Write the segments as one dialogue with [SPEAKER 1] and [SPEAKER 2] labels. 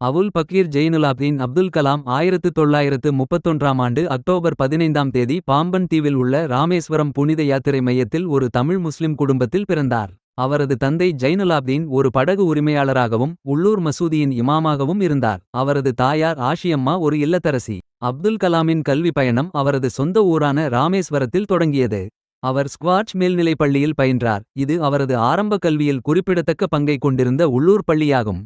[SPEAKER 1] அவுல் பக்கீர் ஜெயினுலாப்தீன் அப்துல் கலாம் 1931ஆம் ஆண்டு அக்டோபர் 15ஆம் தேதி பாம்பன் தீவில் உள்ள ராமேஸ்வரம் புனித யாத்திரை மையத்தில் ஒரு தமிழ் முஸ்லிம் குடும்பத்தில் பிறந்தார். அவரது தந்தை ஜைனுலாப்தீன் ஒரு படகு உரிமையாளராகவும் உள்ளூர் மசூதியின் இமாமாகவும் இருந்தார். அவரது தாயார் ஆஷியம்மா ஒரு இல்லத்தரசி. அப்துல் கலாமின் கல்வி பயணம் அவரது சொந்த ஊரான ராமேஸ்வரத்தில் தொடங்கியது. அவர் ஸ்குவாட்ச் மேல்நிலைப் பள்ளியில் பயின்றார், இது அவரது ஆரம்ப கல்வியில் குறிப்பிடத்தக்க பங்கை கொண்டிருந்த உள்ளூர் பள்ளியாகும்.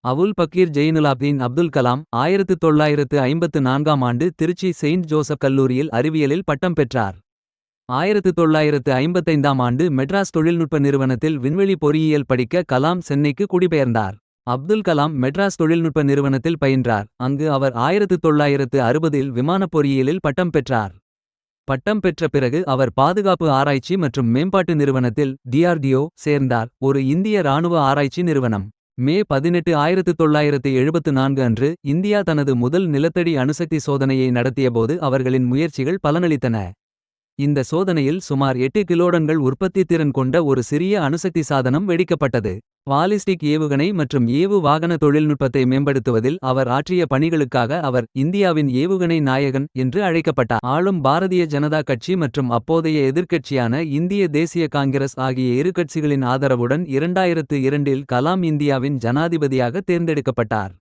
[SPEAKER 1] அவுல் பக்கீர் ஜெயினுலாப்தீன் அப்துல் கலாம் 1954ஆம் ஆண்டு திருச்சி செயின்ட் ஜோசப் கல்லூரியில் அறிவியலில் பட்டம் பெற்றார். 1955ஆம் ஆண்டு மெட்ராஸ் தொழில்நுட்ப நிறுவனத்தில் விண்வெளி பொறியியல் படிக்க கலாம் சென்னைக்கு குடிபெயர்ந்தார். அப்துல் கலாம் மெட்ராஸ் தொழில்நுட்ப நிறுவனத்தில் பயின்றார், அங்கு அவர் 1960இல் விமானப் பொறியியலில் பட்டம் பெற்றார். பட்டம் பெற்ற பிறகு அவர் பாதுகாப்பு ஆராய்ச்சி மற்றும் மேம்பாட்டு நிறுவனத்தில் DRDO சேர்ந்தார், ஒரு இந்திய இராணுவ ஆராய்ச்சி நிறுவனம். மே 18 1974 அன்று இந்தியா தனது முதல் நிலத்தடி அணுசக்தி சோதனையை நடத்தியபோது அவர்களின் முயற்சிகள் பலனளித்தன. இந்த சோதனையில் சுமார் 8 கிலோடன்கள் உற்பத்தி திறன் கொண்ட ஒரு சிறிய அணுசக்தி சாதனம் வெடிக்கப்பட்டது. பாலிஸ்டிக் ஏவுகணை மற்றும் ஏவு வாகன தொழில்நுட்பத்தை மேம்படுத்துவதில் அவர் ஆற்றிய பணிகளுக்காக அவர் இந்தியாவின் ஏவுகணை நாயகன் என்று அழைக்கப்பட்டார். ஆளும் பாரதிய ஜனதா கட்சி மற்றும் அப்போதைய எதிர்க்கட்சியான இந்திய தேசிய காங்கிரஸ் ஆகிய இரு கட்சிகளின் ஆதரவுடன் 2002இல் கலாம் இந்தியாவின் ஜனாதிபதியாக தேர்ந்தெடுக்கப்பட்டார்.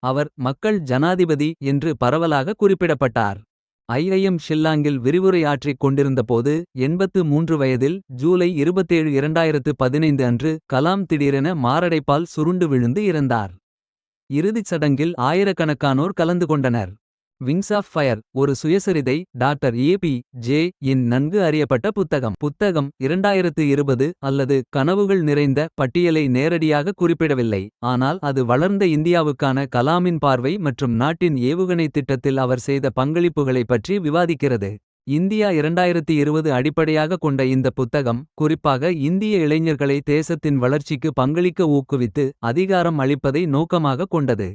[SPEAKER 1] அவர் மக்கள் ஜனாதிபதி என்று பரவலாக குறிப்பிடப்பட்டார். IIM ஷில்லாங்கில் விரிவுரை ஆற்றிக் கொண்டிருந்தபோது 83 வயதில் ஜூலை 27 2015 அன்று கலாம் திடீரென மாரடைப்பால் சுருண்டு விழுந்து இறந்தார். இறுதிச் சடங்கில் ஆயிரக்கணக்கானோர் கலந்து கொண்டனர். விங்ஸ் ஆஃப் ஃபயர் ஒரு சுயசரிதை டாக்டர் APJ இன் நன்கு அறியப்பட்ட புத்தகம். 2020 அல்லது கனவுகள் நிறைந்த பட்டியலை நேரடியாக குறிப்பிடவில்லை, ஆனால் அது வளர்ந்த இந்தியாவுக்கான கலாமின் பார்வை மற்றும் நாட்டின் ஏவுகணை திட்டத்தில் அவர் செய்த பங்களிப்புகளை பற்றி விவாதிக்கிறது. இந்தியா 2020 அடிப்படையாக கொண்ட இந்த புத்தகம் குறிப்பாக இந்திய இளைஞர்களை தேசத்தின் வளர்ச்சிக்கு பங்களிக்க ஊக்குவித்து அதிகாரம் அளிப்பதை நோக்கமாக கொண்டது.